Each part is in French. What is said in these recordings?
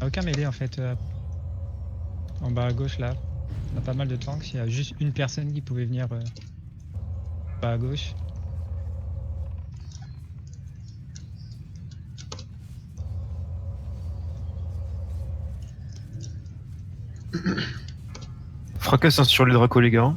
a aucun mêlée en fait. En bas à gauche là. On a pas mal de tanks. Il y a juste une personne qui pouvait venir bas à gauche. Fracasse sur les dracos, les gars.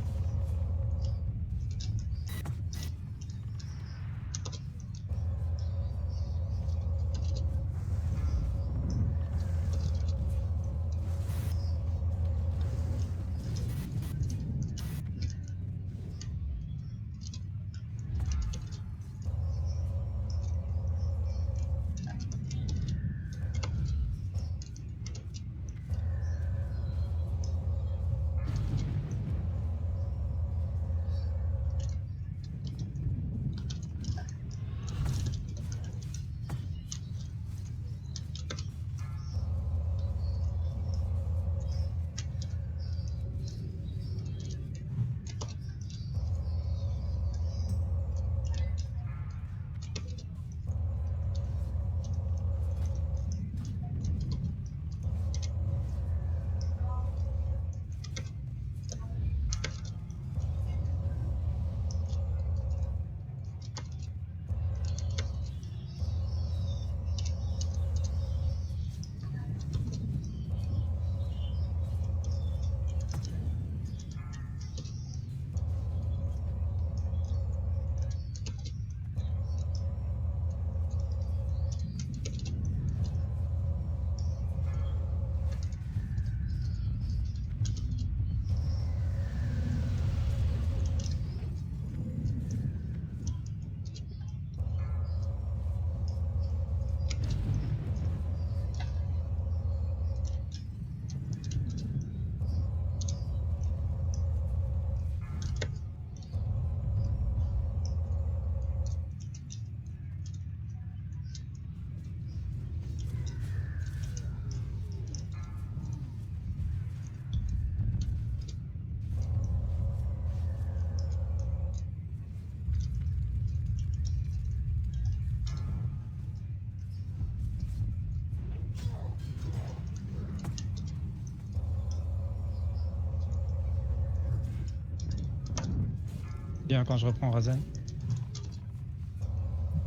Bien quand je reprends Razan.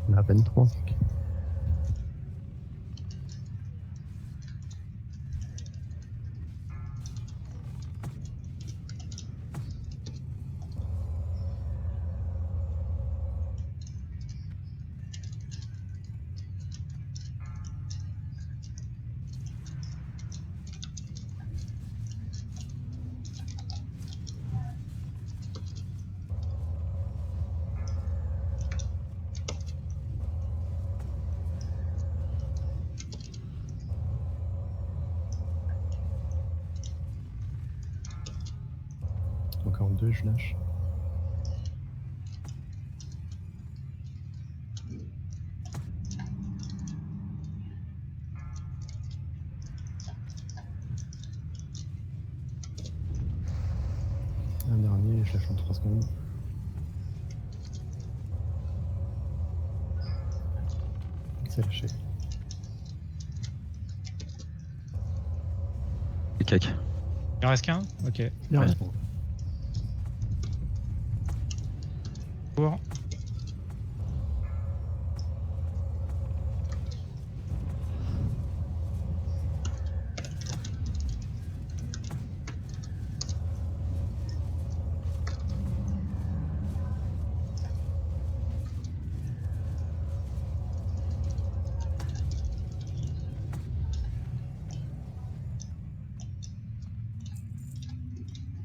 On a à peine 3. Encore 2, je lâche. Un dernier, je lâche en 3 secondes. C'est lâché. Les cacs. Il en reste qu'un. Ok. Il en Ouais. reste pas. Pour.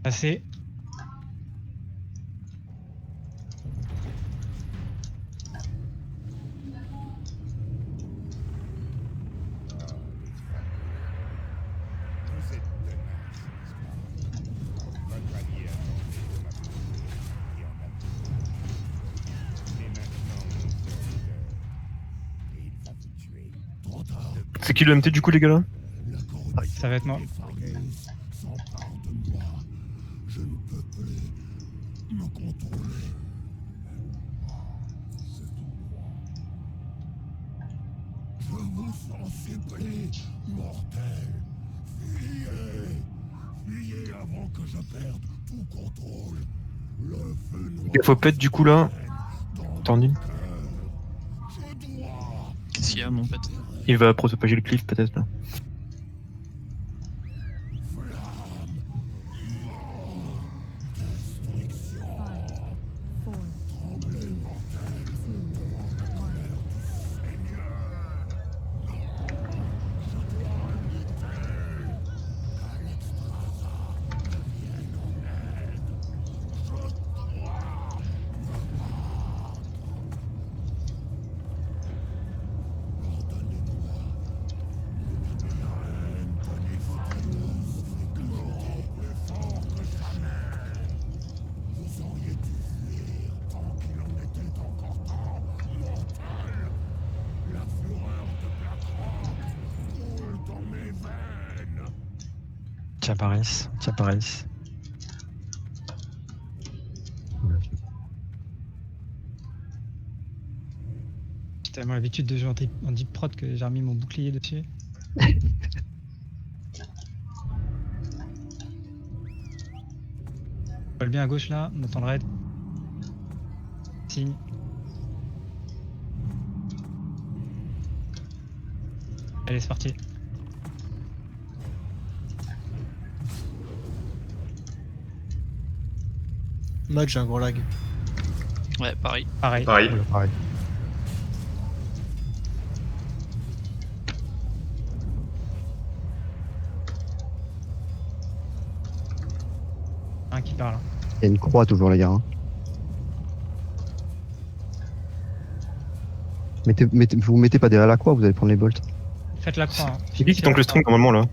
Passé. Vous êtes tenace, n'est-ce pas? Votre allié a tenté de m'abandonner et en a tout. Mais maintenant, mon serviteur. Et il va vous tuer. Trop tard. C'est qui le MT du coup, les gars là? Ça va être moi. S'empare de moi. Je ne peux plus me contrôler. C'est tout droit. Je vous en supplie, mortels. Fuyez. Fuyez avant que je perde tout contrôle. Le feu noir. Il faut pète du coup là. Tandine. Je dois. Qu'est-ce qu'il y a, mon pote? Il va propager le cliff peut-être là. Tiens Paris, tiens Paris. J'ai tellement l'habitude de jouer en deep prod que j'ai remis mon bouclier dessus. Vole bien à gauche là, on attend le raid. Signe. Allez, c'est parti. Mode, j'ai un gros lag. Ouais, pareil. Pareil. Pareil. Ouais, pareil. Un qui parle. Il y a une croix toujours, les gars. Hein. Vous mettez pas derrière la croix, vous allez prendre les bolts. Faites la croix. Hein. C'est qui tank le string normalement là?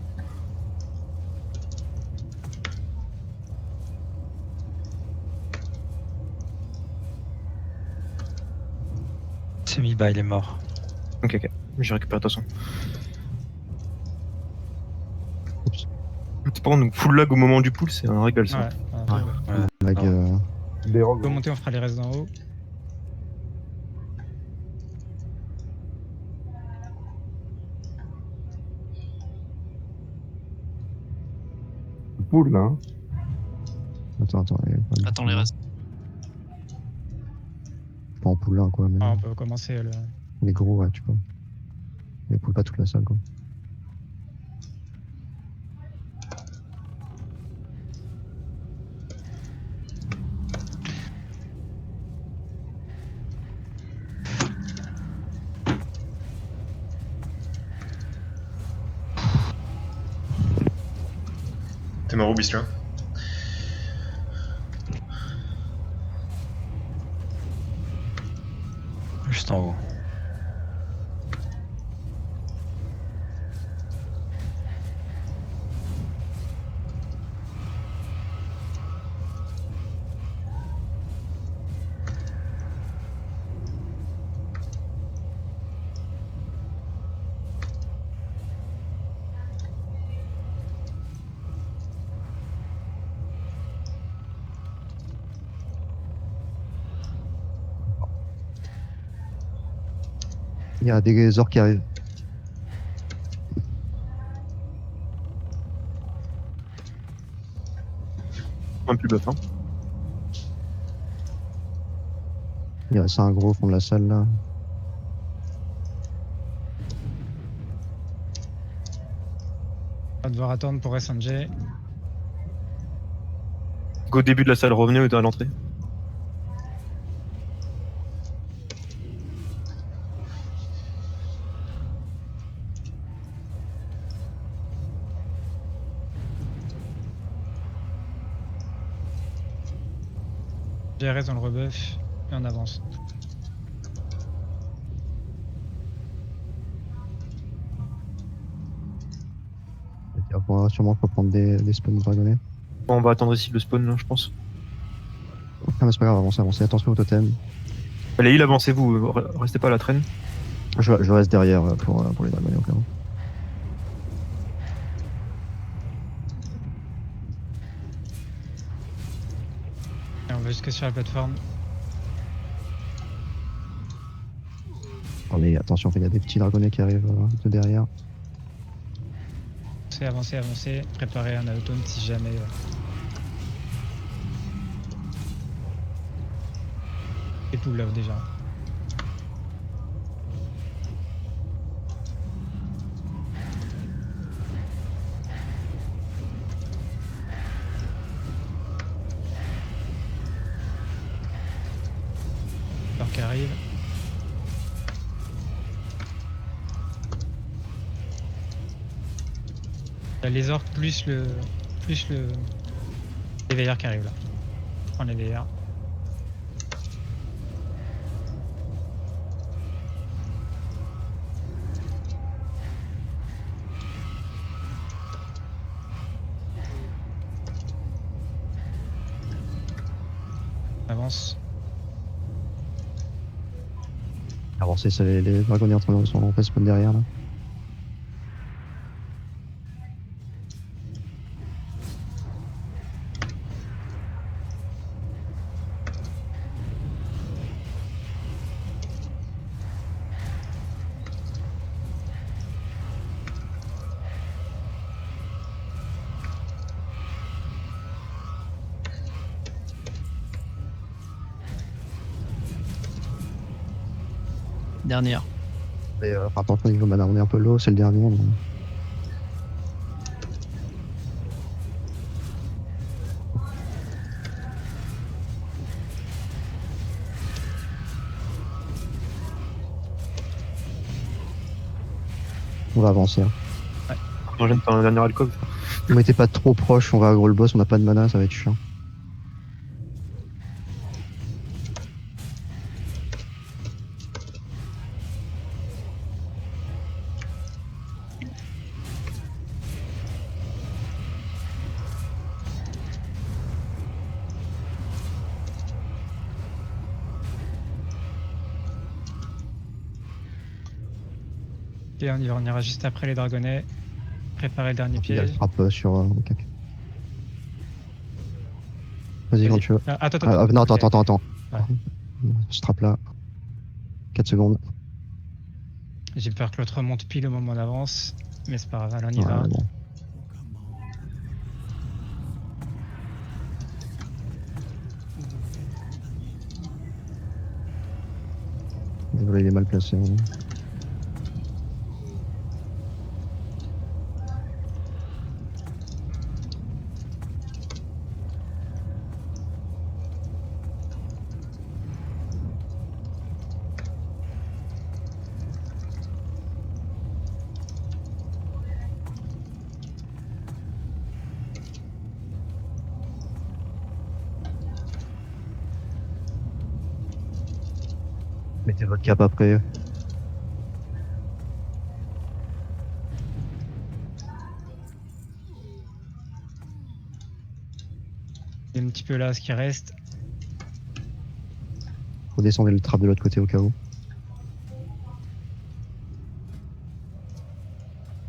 Semi-bas, il est mort. Ok, ok. J'ai récupéré de toute façon. Oups. C'est pas donc full lag au moment du pull, c'est un régal ça. Ouais. Lag, On peut monter, on fera les restes d'en haut. pool, là. Attends. Attends les restes. Pas en pool là, quoi. Mais Ah, on peut commencer le. les gros, ouais, tu vois. Mais pool pas toute la salle, quoi. T'es mort où, Bistra? Juste en haut. Il y a des orques qui arrivent. Un plus buff, hein. Il reste un gros au fond de la salle, là. On va devoir attendre pour SNG. Go début de la salle, revenez à l'entrée. GRS dans le rebuff et on avance. On va sûrement pas prendre des spawns dragonnés. Bon, on va attendre ici le spawn là, je pense. Ah, mais c'est pas grave, avancez. Attention au totem. Allez, il avancez-vous, restez pas à la traîne. Je reste derrière pour les dragonnés au cas où. Et on va jusque sur la plateforme. Attendez, attention, il y a des petits dragonnets qui arrivent de derrière. Avancez. Préparez un automne si jamais. Et tout là déjà. Alors qui arrive. Il y a les orques plus le les veilleurs qui arrivent là. Prends les veilleurs. On avance. Avancez, c'est les dragonnets en train de sont respawn derrière là. Dernière. Et attention, niveau mana, on est un peu low, c'est le dernier. Mais... On va avancer. Hein. Moi j'aime faire un dernier alcove. Ne mettez pas trop proche, on va aggro le boss, on n'a pas de mana, ça va être chiant. Et on ira juste après les dragonnets. Préparez le dernier Il y a le piège. frappe sur le cac. Vas-y quand tu veux. Attends. Non, attends. Ouais. Ce trap là. 4 secondes. J'ai peur que l'autre remonte pile au moment d'avance. Mais c'est pas grave, on y Ouais, va. bon. Désolé, il est mal placé. Hein. Mettez votre cap après. Il y a un petit peu là ce qui reste. Faut descendre le trap de l'autre côté au cas où.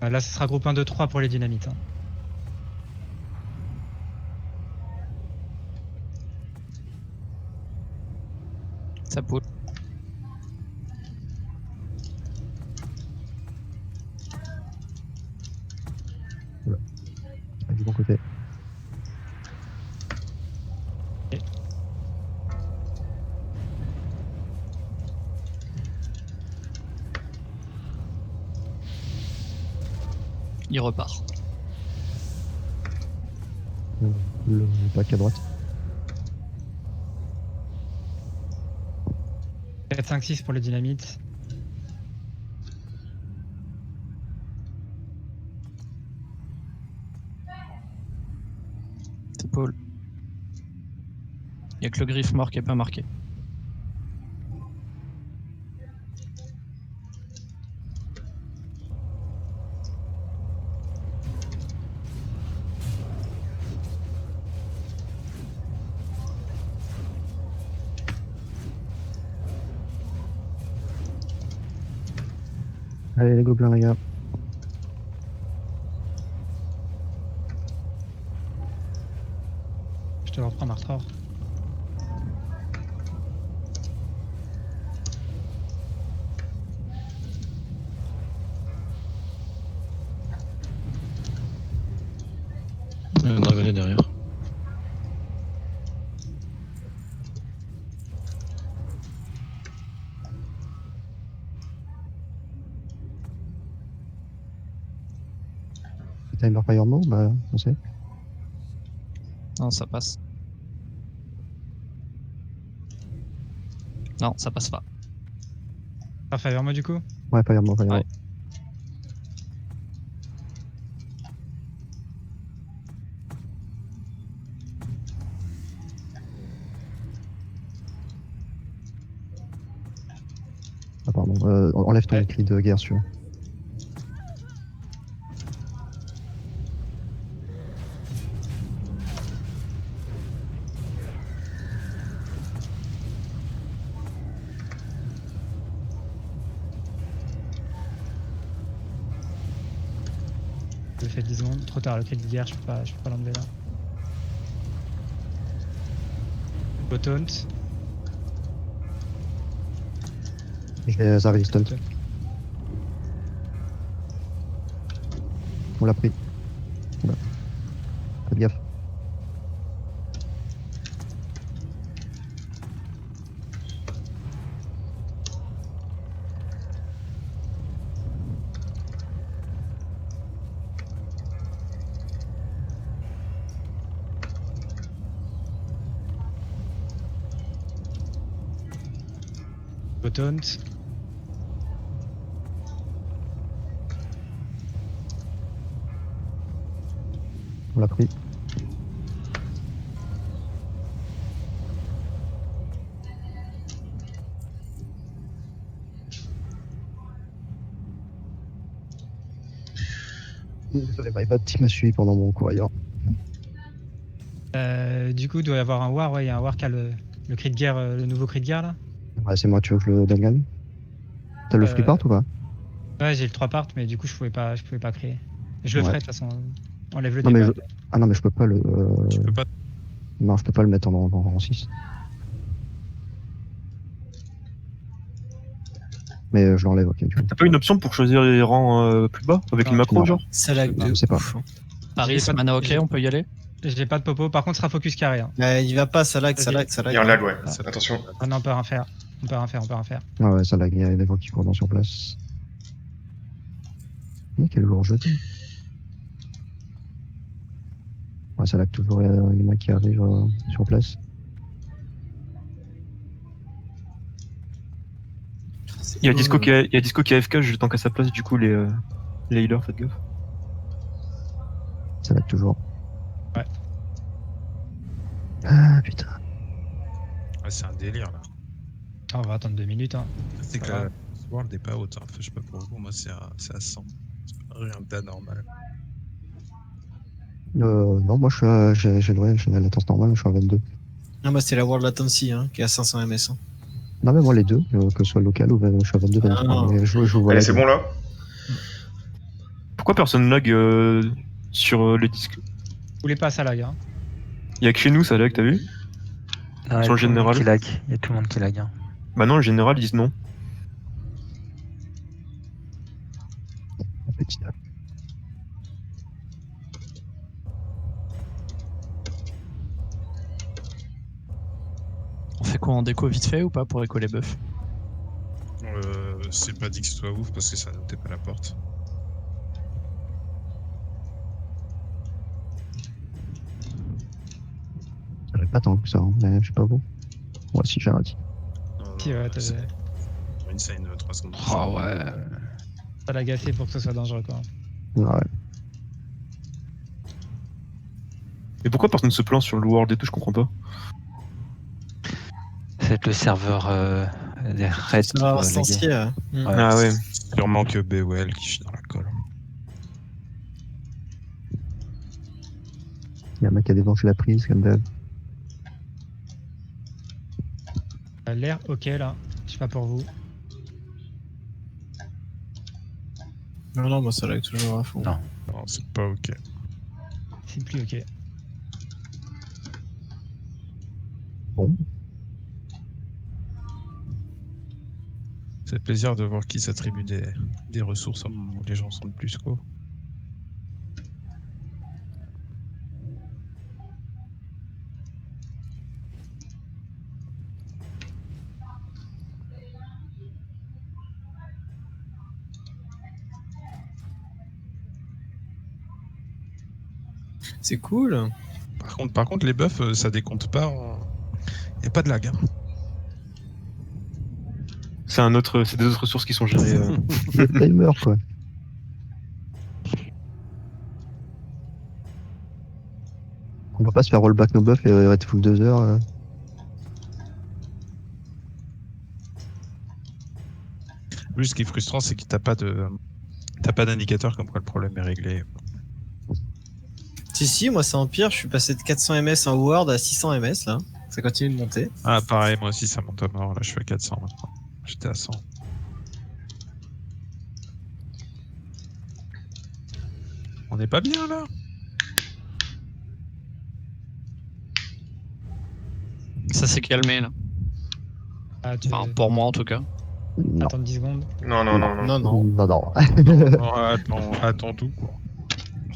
Là, ce sera groupe 1, 2, 3 pour les dynamites. Hein. Ça poule. Du bon côté. Il repart. Le pack à droite. 4, 5, 6 pour les dynamites. C'est Paul. Il y a que le griffe mort qui est pas marqué. Allez les gobelins les gars. Je te le reprends, Martror. est derrière. Timer Fire Mode, bah, on sait. Non, ça passe. Non, ça passe pas. Faire Fire moi du coup. Ouais, Fire Mode, Fire Mode. Ouais. Ah, pardon. Enlève ton Ouais. cri de guerre, sur. Je fais 10 secondes. Trop tard, le cri de guerre, je peux pas l'enlever là. Botaunt. J'ai ça resistance. On l'a pris. Voilà. Faites gaffe. Botaunt. On l'a pris. Désolé, my bad, team m'a suivi pendant mon cours ailleurs. Du coup, il doit y avoir un war. Ouais, il y a un war qui a le cri de guerre, le nouveau cri de guerre là. Ouais, c'est moi, tu veux que je le donne. T'as le free part ou pas? Ouais, j'ai le 3 part, mais du coup, je pouvais pas créer. Je le Ouais. ferai de toute façon. Enlève le Non, mais débat. Ah non, mais je peux pas le. Tu peux pas. Non, je peux pas le mettre en rang 6. Mais je l'enlève, ok. Du coup. T'as pas une option pour choisir les rangs plus bas avec Non, le macro, non. genre? Ça lag Non, de je sais pas. ouf. Paris, J'ai pas de- mana ok, j'ai- on peut y aller. J'ai pas de popo. Par contre, ce sera focus carré. Hein. Il va pas, ça lag, ça lag, ça Il y a un lag. lag, ouais. Attention. Ah non, on peut rien faire. On peut rien faire. Ouais, ouais, ça lag, il y a des gens qui courent dans sur place. Mais quel lourd jeté. Ouais, ça lag toujours, il y en a qui arrivent sur place. Il y a Disco qui est AFK, je tank à sa place, du coup, les healers, faites gaffe. Ça lag toujours. Ouais. Ah putain. Ouais, c'est un délire là. Ah, on va attendre 2 minutes. Hein. C'est que Ça va. la World n'est pas haute. Hein. Enfin, je sais pas pour vous, moi c'est à 100. C'est pas rien d'anormal. Non, moi j'ai la latence normale, je suis à 22. Ah, bah, c'est la World Latency hein, qui est à 500 ms. Hein. Non, mais moi les deux, que ce soit local ou je suis à 22, 23. Ah. Mais je vous vois Allez, lag. c'est bon là. Pourquoi personne lag sur les disques? Vous voulez pas ça lag. Hein. Il y a que chez nous, ça lag, t'as vu? Non, il y a Sur le tout le monde général. qui lag. Il y a tout le monde qui lag. Hein. Bah non, le général, ils disent non. Un petit lag. On fait quoi en déco vite fait ou pas pour éco les buffs? C'est pas dit que ce soit ouf parce que ça notait pas la porte. Ça lag pas tant que ça, hein, mais je sais pas vous. Moi si j'ai raté. Non, Si, ouais, c'est- Insane 3 secondes. Ah ouais. Ça lag assez pour que ce soit dangereux quoi. Ouais. Mais pourquoi personne se plaint sur le World et tout, je comprends pas. C'est le serveur des raids Ça qui va doit instancier. laguer. Mm. Ouais. Ah ouais. C'est sûrement que BWL qui chie dans la colle. Il y a un mec qui a débranché la prise, comme d'hab. L'air ok là. Je sais pas pour vous. Non, non, moi ça lag toujours à fond. Non. Non, c'est pas ok. C'est plus ok. Bon. Ça fait plaisir de voir qui s'attribue des ressources au moment où les gens sont le plus quoi. C'est cool. Par contre, les buffs, ça décompte pas. Y a pas de lag. Hein. C'est des autres ressources qui sont gérées. Le timer, quoi. On va pas se faire rollback nos buffs et red full 2 heures. Plus, ce qui est frustrant, c'est que t'as pas d'indicateur comme quoi le problème est réglé. Si, moi ça empire, je suis passé de 400 ms en Word à 600 ms là. Ça continue de monter. Ah, pareil, moi aussi, ça monte à mort. Là, je suis à 400 maintenant. J'étais à 100. On n'est pas bien là? Ça s'est calmé là. Ah, tu Enfin, pour moi en tout cas. Non. attends 10 secondes. Non, non, non, non. Non, non. Non, non. Non, attends tout. Quoi.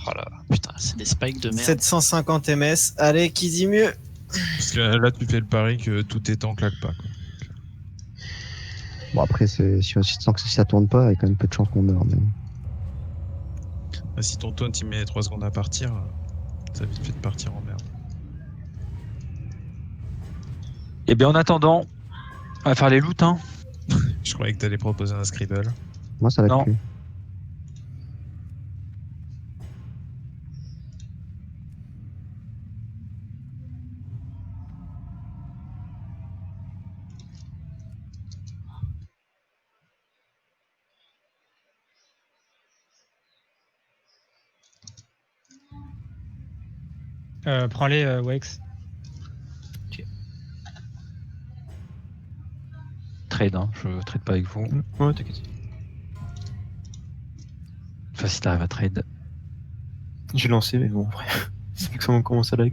Oh là, putain, c'est des spikes de merde. 750 ms. Allez, qui dit mieux? Parce que là, tu fais le pari que tout tes temps claque pas. Quoi. Bon, après, si ça tourne pas, il y a quand même peu de chances qu'on meure. Mais... Ah, si ton taunt il met 3 secondes à partir, ça a vite fait de partir en merde. Et bien en attendant, on va faire les loots, hein. Je croyais que t'allais proposer un scribble. Moi, ça l'a Non. plus. Prends-les, Wex. Trade, hein. Je trade pas avec vous. Ouais, t'inquiète. Enfin, si t'arrives à trade. J'ai lancé, mais bon, après, c'est vu que ça commence à lag.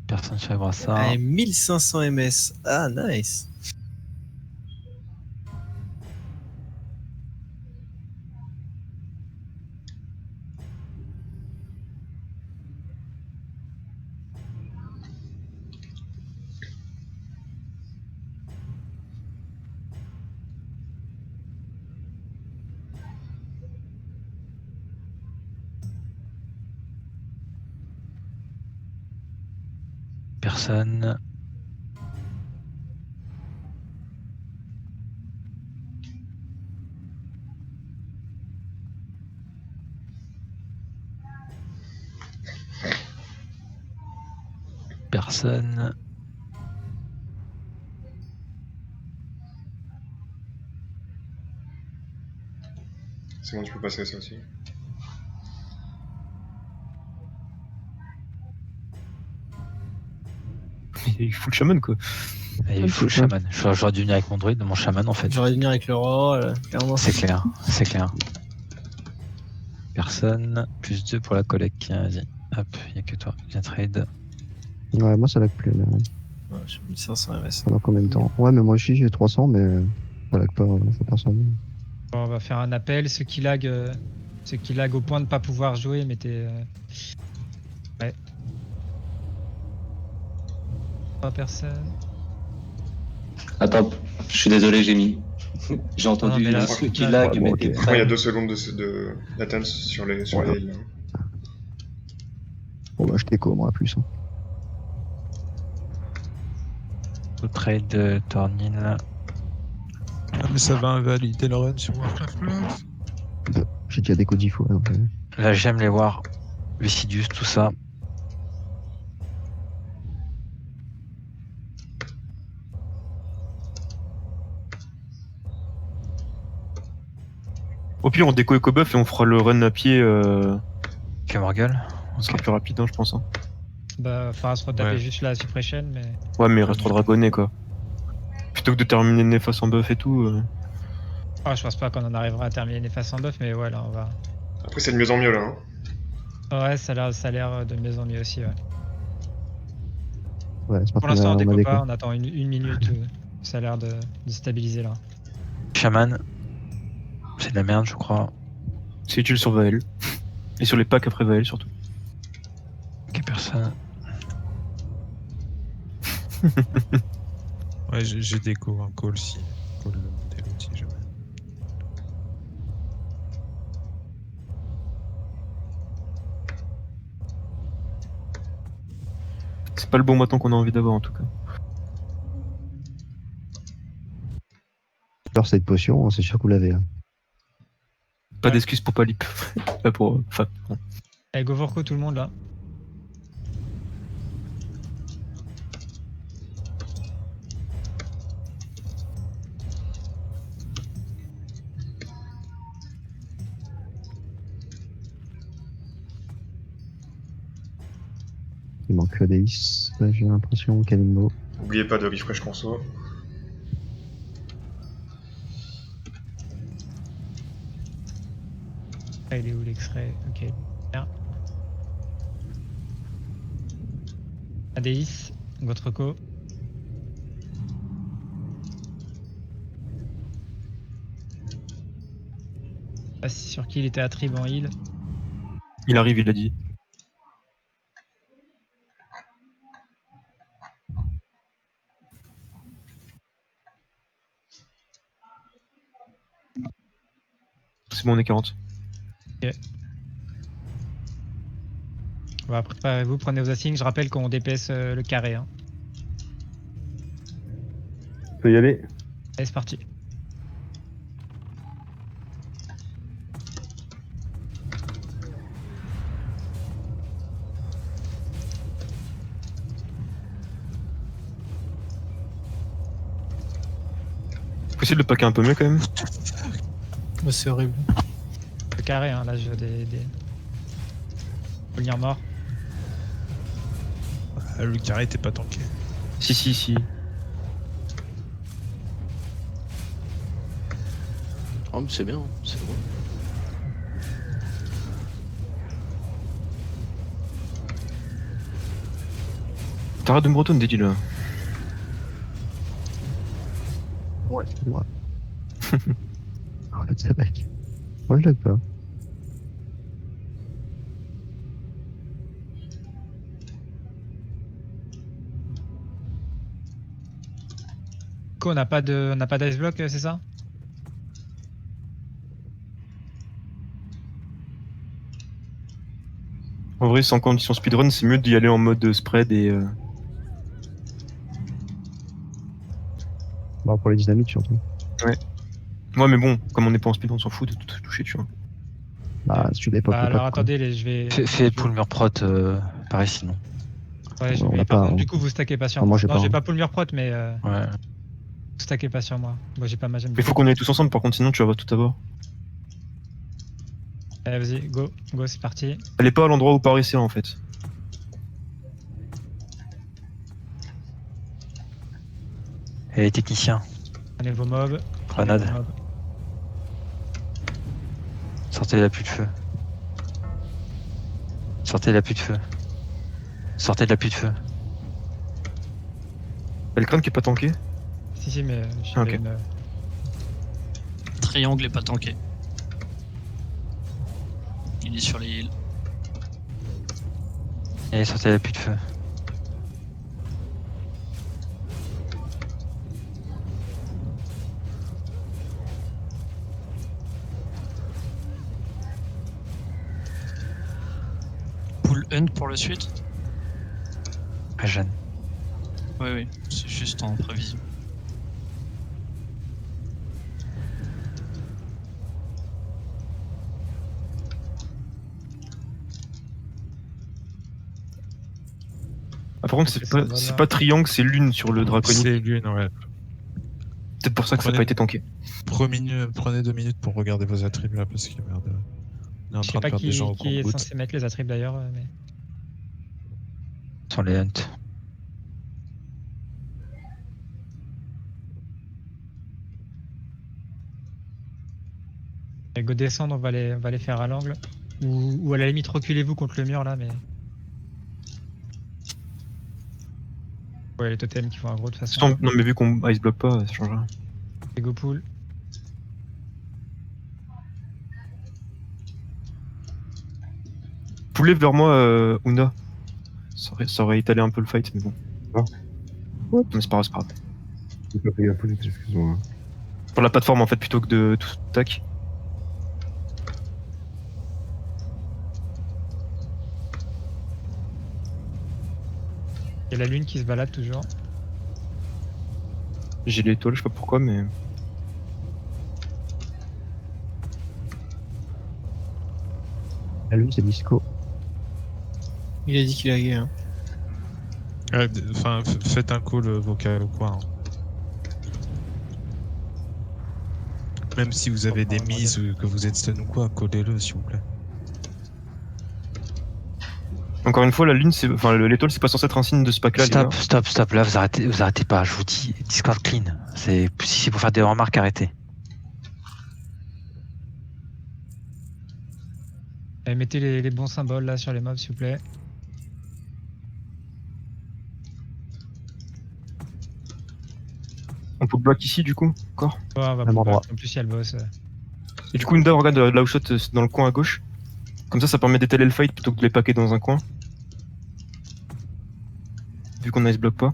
Personne ne suivra ça. Allez, 1500 ms. Ah, nice. Personne. Personne. C'est bon, tu peux passer à ça aussi. Il fout le shaman, quoi. Et il faut le chaman. J'aurais dû venir avec mon druide, mon chaman en fait. J'aurais dû venir avec le roi, clairement. C'est clair, c'est clair. Personne. Plus 2 pour la collecte. Vas-y. Hop, y'a que toi. Viens trade. Ouais, moi, ça lag plus. Là. Ouais, j'ai 1500 ms. Pendant combien de temps? Ouais, mais moi aussi, j'ai 300, mais ça lag pas, ça personne. Bon, on va faire un appel. Ceux qui lag au point de pas pouvoir jouer, mettez. Ouais. Pas personne. Attends, je suis désolé, j'ai mis. J'ai Non, entendu mais là- ceux qui là- lag, ouais, mais bon, t'es ok. Après, il y a prêt. 2 secondes de latence sur les Voilà. heals. Bon, bah, je t'écho, moi, plus. Hein. Trade Tornil. Ah, mais ça va invalider le run sur Warcraft Plus. J'ai déjà déco 10 fois. Donc, Là, j'aime les voir. Vicidius, tout ça. Au pire, on déco EcoBuff et on fera le run à pied. Ok, Morgul. Ce sera plus rapide, hein, je pense. Hein. Bah, faudra se retaper Ouais. juste la suppression, mais. Ouais, mais il reste 3 dragonnets, quoi. Plutôt que de terminer Néphas en buff et tout. Ah, je pense pas qu'on en arrivera à terminer les faces en buff, mais ouais, là, on va. Après, c'est de mieux en mieux là. Hein. Ouais, ça a l'air de mieux en mieux aussi, ouais. ouais, c'est Pour l'instant, on a déco déco. pas, on attend une minute où ça a l'air de stabiliser là. Shaman. C'est de la merde, je crois. C'est utile sur Vael. Et sur les packs après Vael, surtout. Ok, personne. Ouais, j'ai déco, un call si. Call le monter l'outil, jamais. C'est pas le bon bâton qu'on a envie d'avoir en tout cas. Alors, cette potion, c'est sûr que vous l'avez. Hein. Pas Ouais. d'excuse pour Palip. Pas pour. Enfin, bon. Allez, go for tout le monde là. Il manque que Deis, là, j'ai l'impression, Kalimbo. Oubliez pas de refresh conso. Ah, il est où l'extrait? Ok. Bien. Adéis, votre co. Pas si sur qui il était à trib en heal. Il arrive, il a dit. C'est bon, on est 40. Bah, préparez-vous, prenez vos assignes. Je rappelle qu'on DPS le carré. Hein. Peut y aller. Allez, c'est parti. Faut essayer de le packer un peu mieux quand même. Bah, c'est horrible. Le carré, hein, là, je des. Faut venir mort. Ah, le carré était pas tanké. Si. Oh, mais c'est bien, c'est bon. T'arrêtes de me bretonne, Dédi là. Ouais, c'est moi. Arrête ça, mec. Moi, je l'ai pas. On n'a pas d'ice block, c'est ça? En vrai, sans condition speedrun, c'est mieux d'y aller en mode spread et. Bon, pour les dynamiques surtout. Ouais, mais bon, comme on n'est pas en speedrun, on s'en fout de tout toucher, tu vois. Bah, si tu l'es pas. Bah, alors attendez, je vais. Fais pull mur prot, pareil sinon. Ouais, je On vais. l'a Par pas, contre, hein. du coup, vous stackez pas sur Ah, moi. moi, j'ai Non, pas, j'ai hein. pas pull mur prot, mais Ouais. vous stackez pas sur moi. Moi, j'ai pas ma gemme. Mais faut qu'on aille tous ensemble, par contre, sinon tu vas tout avoir. Allez, vas-y, go, c'est parti. Elle est pas à l'endroit où paraissait en fait. Et les techniciens, Prenez vos mobs. grenade, Vos mobs. sortez la pluie de feu. Sortez la pluie de feu. Sortez de la pluie de feu. Y'a le crâne qui est pas tanké. Si, mais je Ah, ok. vais me. Triangle est pas tanké. Il est sur les îles. Et sortez la pluie de feu. Pull hunt pour la suite? Régène. Oui, c'est juste en prévision. Ah, par contre, Ok, c'est ça pas, va, c'est là. pas triangle, c'est lune sur le draconique. C'est l'une, ouais. Peut-être pour ça que ça n'a Prenez- pas été tanké. Prenez 2 minutes pour regarder vos attributs là, parce que merde. On est en Je sais train de pas perdre des gens au qui est compte-gouttes. censé mettre les attributs d'ailleurs, mais. Sur les hunt. Et go descendre, on va les faire à l'angle. Ou à la limite, reculez-vous contre le mur là, mais. Ouais, les totems qui font un gros de toute façon. Non, mais vu qu'on ice block pas, ça change rien. Et go pull. Poulet vers moi, Una. Ça aurait étalé un peu le fight, mais bon. Ah. Mais c'est pas grave, c'est pas grave. J'ai pas fait gaffe, excuse-moi. Pour la plateforme en fait, plutôt que de tout tac. Il y a la lune qui se balade toujours. J'ai l'étoile, je sais pas pourquoi, mais. La lune, c'est disco. Il a dit qu'il a gay. Hein. Enfin, faites un call vocal ou quoi. Hein. Même si vous avez des mises ou que vous êtes stun ou quoi, collez-le s'il vous plaît. Encore une fois, la lune, c'est. Enfin, l'étoile, c'est pas censé être un signe de ce pack-là. Stop, là, vous arrêtez pas, je vous dis, Discord clean. Si c'est pour faire des remarques, arrêtez. Allez, mettez les bons symboles là sur les mobs, s'il vous plaît. On peut bloquer ici, du coup, encore. Ouais, on va Même endroit. en plus, il y a le boss. Et du coup, Inda, regarde là où shot dans le coin à gauche. Comme ça permet d'étaler le fight plutôt que de les paquer dans un coin. Vu qu'on a se bloque pas.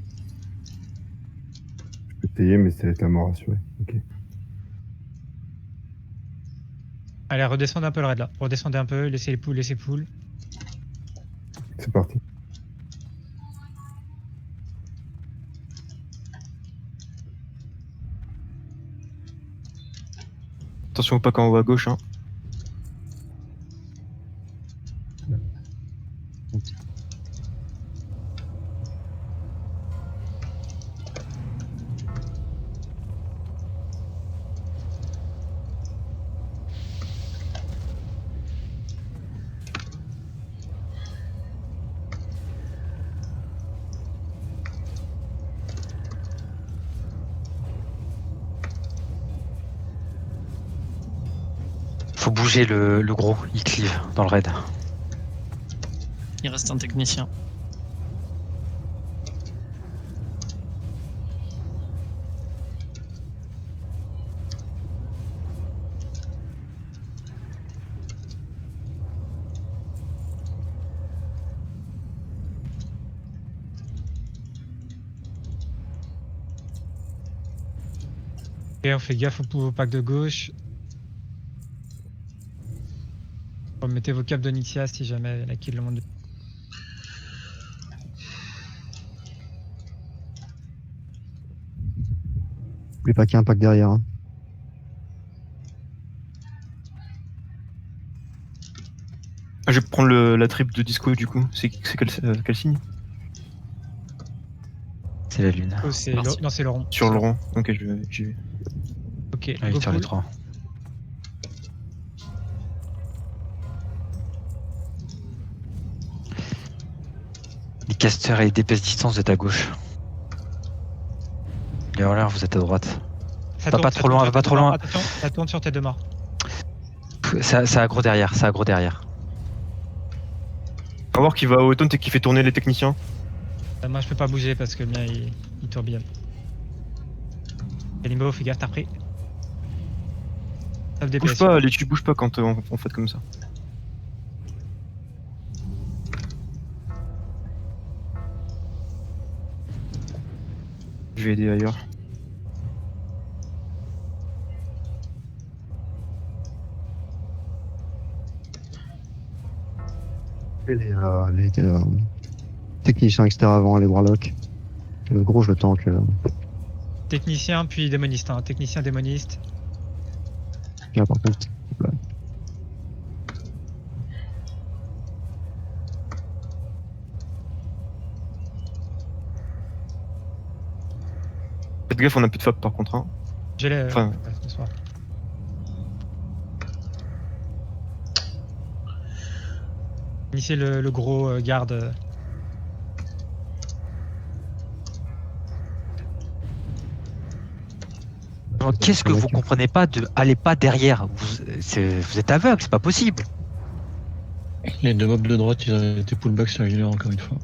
Je peux payer, mais c'est la mort assurée. Ok. Allez, redescendez un peu le raid là. Redescendez un peu, laissez les poules. C'est parti. Attention au pack en haut à gauche, hein. Faut bouger le gros, il cleave dans le raid. Il reste un technicien. Et on fait gaffe au pack de gauche. Mettez vos capes d'Onyxia si jamais il y en a qui le demandent. N'oubliez pas qu'il y a un pack derrière. Hein. Ah, je vais prendre la trip de disco du coup. C'est quel signe? C'est la lune. Oh, non, c'est le rond. Sur le rond. Ok, j'y vais. Ok, Ah oui, sur les trois. Les casters et les DPS distance, vous êtes à gauche. Les hurleurs, vous êtes à droite. Pas trop loin, pas trop loin. Attention, ça tourne sur tes deux morts. Ça aggro derrière, ça aggro derrière. On va voir qui va au taunt et qui fait tourner les techniciens. Moi je peux pas bouger parce que le mien il tourbillonne. Et Limbo, fais gaffe, t'as repris. Tape Bouge DPS. pas, les tu bouges pas quand on fait comme ça. Je vais aider ailleurs. Et les techniciens externes avant, les warlocks. Le gros, je le tank. Technicien puis démoniste. Hein. Technicien, démoniste. Là, par contre. Là. Faites gaffe, on a plus de fab par contre. Hein. J'ai les. Enfin, ce soir. Initiez le gros garde. Qu'est-ce que vous comprenez pas de allez pas derrière? Vous êtes aveugle, c'est pas possible. Les deux mobs de droite, ils ont été pullback sur healer encore une fois.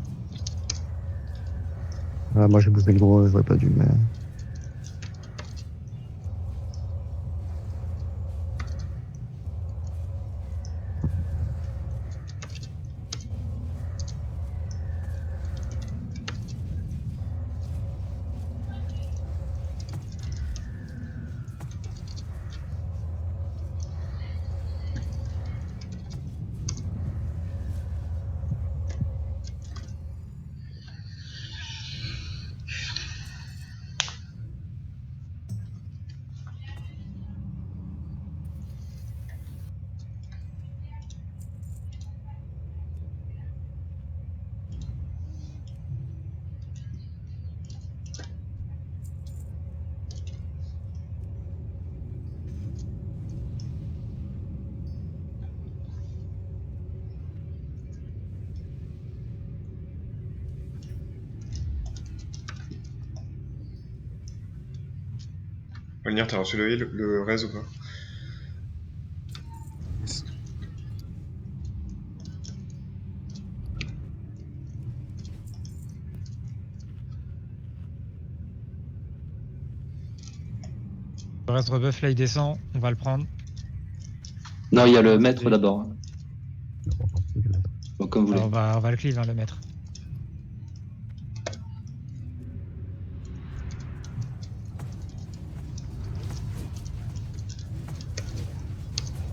Moi j'ai bougé le gros, j'aurais pas dû, mais. Olnir, t'as reçu le heal, le res ou pas? Le reste rebuff là il descend, on va le prendre. Non, il y a le maître d'abord. Non, c'est le maître. Bon, comme vous voulez. Alors, on va le cleave, hein, le maître.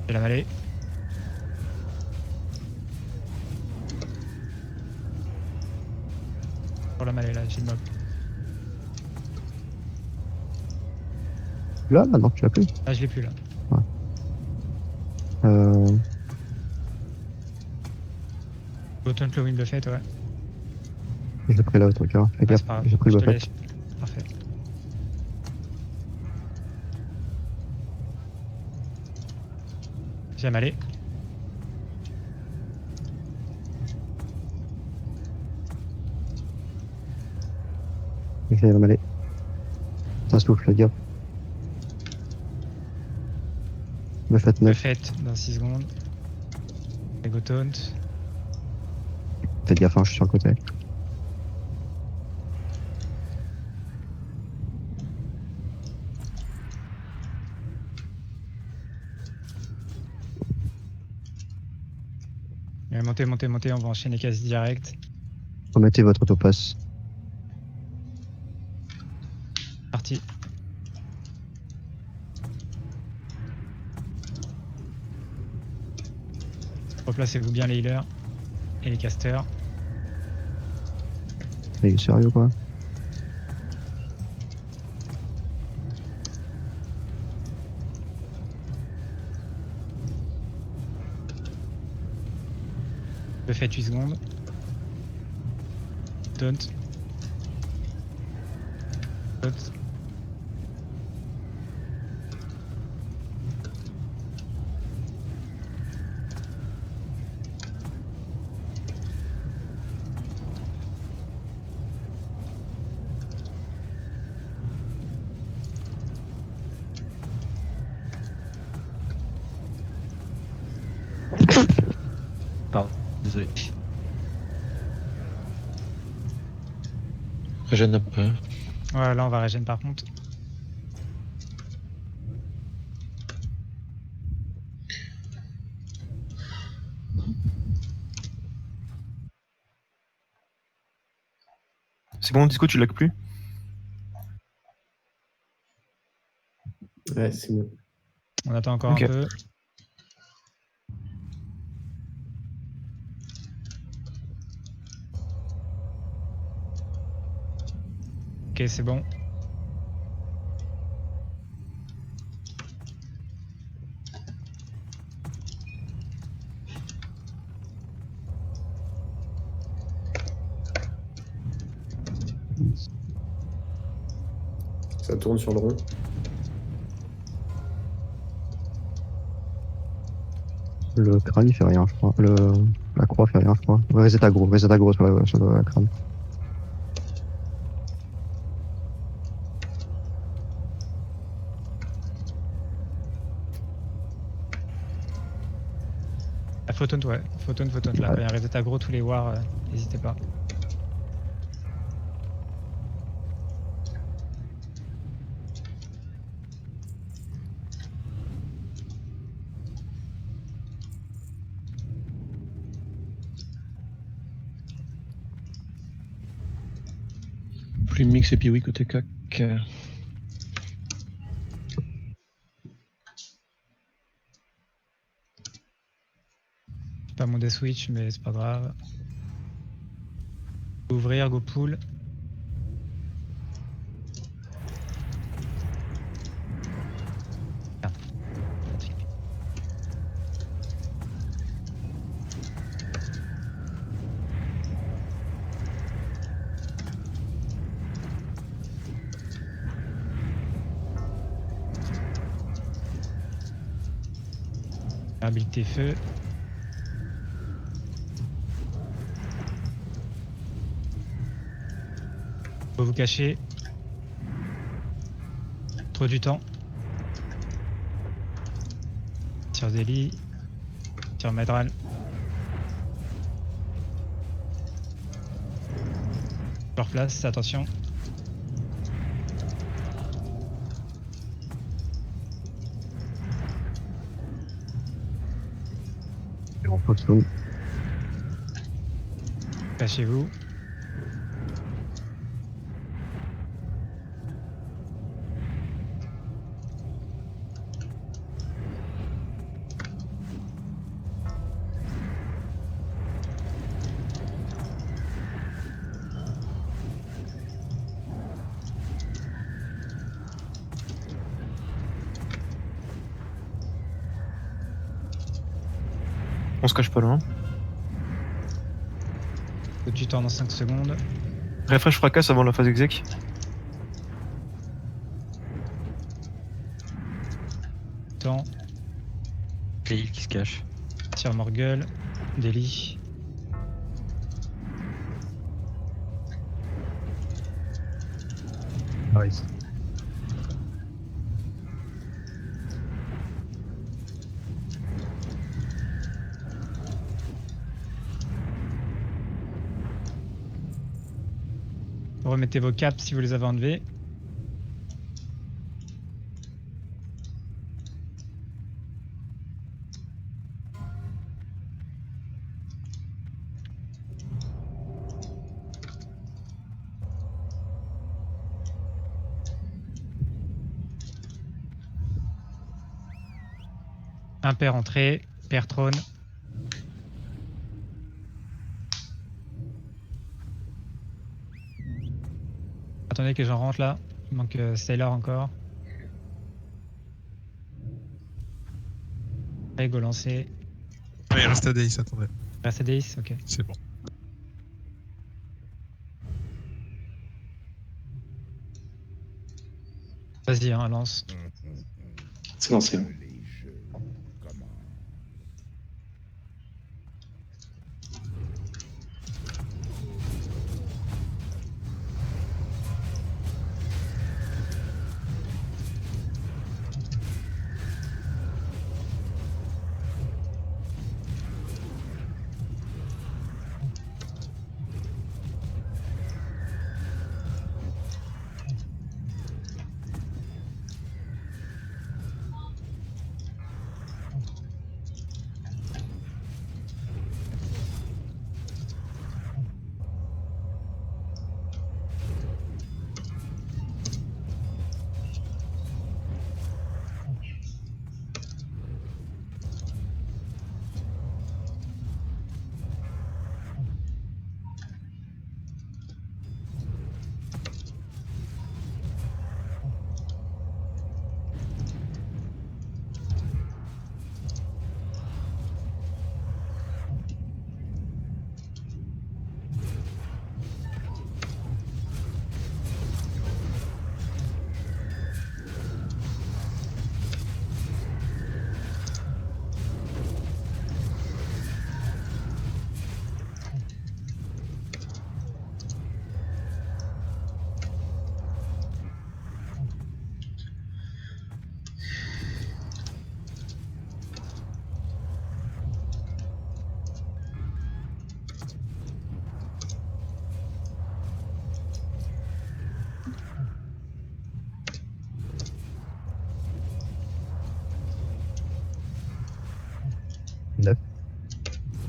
J'ai la mêlée. Pour la mêlée là, j'ai le mob. Là, maintenant, tu l'as plus. Ah, je l'ai plus là. Autant que le win le fait, ouais. J'ai pris là au truc, hein. Fais Ouais, gaffe, c'est pas grave, j'ai pris le je te buffet. laisse. Parfait. J'ai la mêlée. J'ai la mêlée. Ça souffle, fais gaffe. Buffet Le 9. fait dans 6 secondes. Ego taunt. Faites gaffe, hein, je suis sur le côté. Montez, montez, montez, on va enchaîner quasi direct. Remettez votre autopass. Parti. Replacez-vous bien les healers et les casters. Il est sérieux quoi? Le fait 8 secondes. Taunt. Taunt. Pardon, désolé. Régène après. Ouais, là on va régène par contre. C'est bon, Disco, tu lag plus? Ouais, c'est bon. On attend encore Ok. un peu. Ok, c'est bon. Ça tourne sur le rond. Le crâne il fait rien, je crois. La croix fait rien, je crois. Reset aggro sur la crâne. La photon, ouais. Photon. Là, quand il y a un reset aggro, tous les wars, n'hésitez pas. Plus mix et puis oui côté cac. Pas mon death switch, mais c'est pas grave. Go ouvrir, go pull. Merde. Habilité feu. Faut vous cacher. Trop du temps. Tire Zélie. Tire Medral. Leur place, attention. Et on pose tout. Cachez-vous. On se cache pas loin. Faut du temps dans 5 secondes. Refresh fracasse avant la phase exec. Temps. Clé qui se cache. Tire Morgul. Délit. Nice. Remettez vos caps si vous les avez enlevés. Un pair entrée, pair trône. Attendez que j'en rentre là. Il manque Sailor encore. Go lancé. Ouais, il reste à Deis, attendez. Reste à Deis, ok. C'est bon. Vas-y, hein, lance. C'est lancé. Les jeux commencent.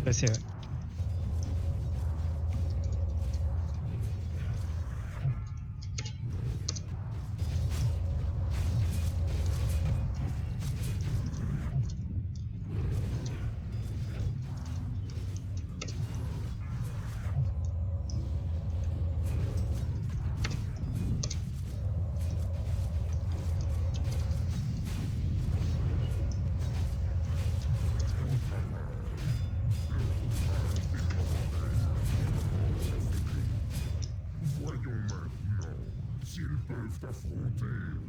Passé, ouais. Voyons maintenant s'ils peuvent affronter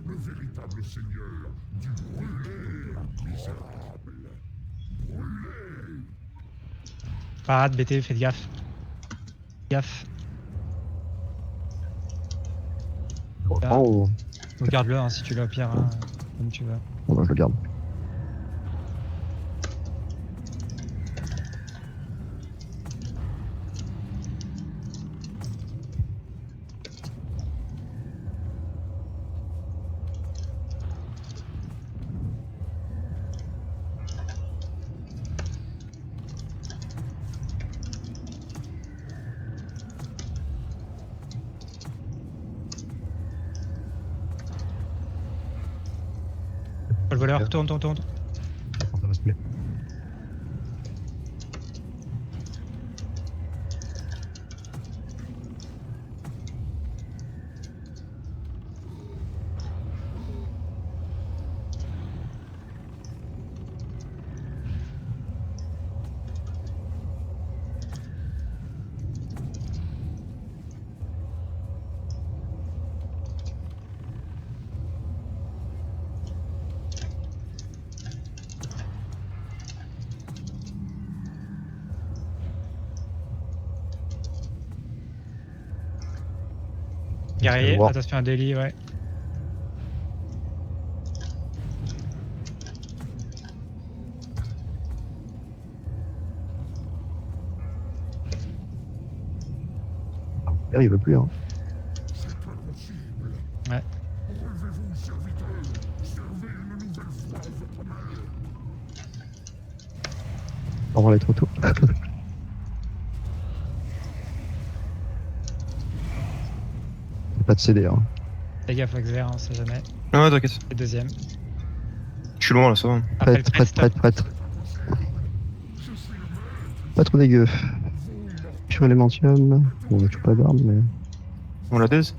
le véritable seigneur du brûlé, misérable. Brûlé. Parade, BT, faites gaffe. Gaffe. On le prend ou... Ou garde-le hein, si tu l'as au pire, hein, comme tu veux. Bon, bah, je le garde. voleur, tourne. Ça va se plaire. Guerrier, voir. attention à Delhi, ouais. Il veut plus, hein. Ouais. On va aller trop tôt. Pas de CD, hein. Fais gaffe, Oxver, on sait jamais. Ah ouais, t'inquiète. Le deuxième. Je suis loin là, ça va. Après le Prêtre. Pas trop dégueu. Pur élémentium. Bon, je suis pas d'armes, mais. On la daise.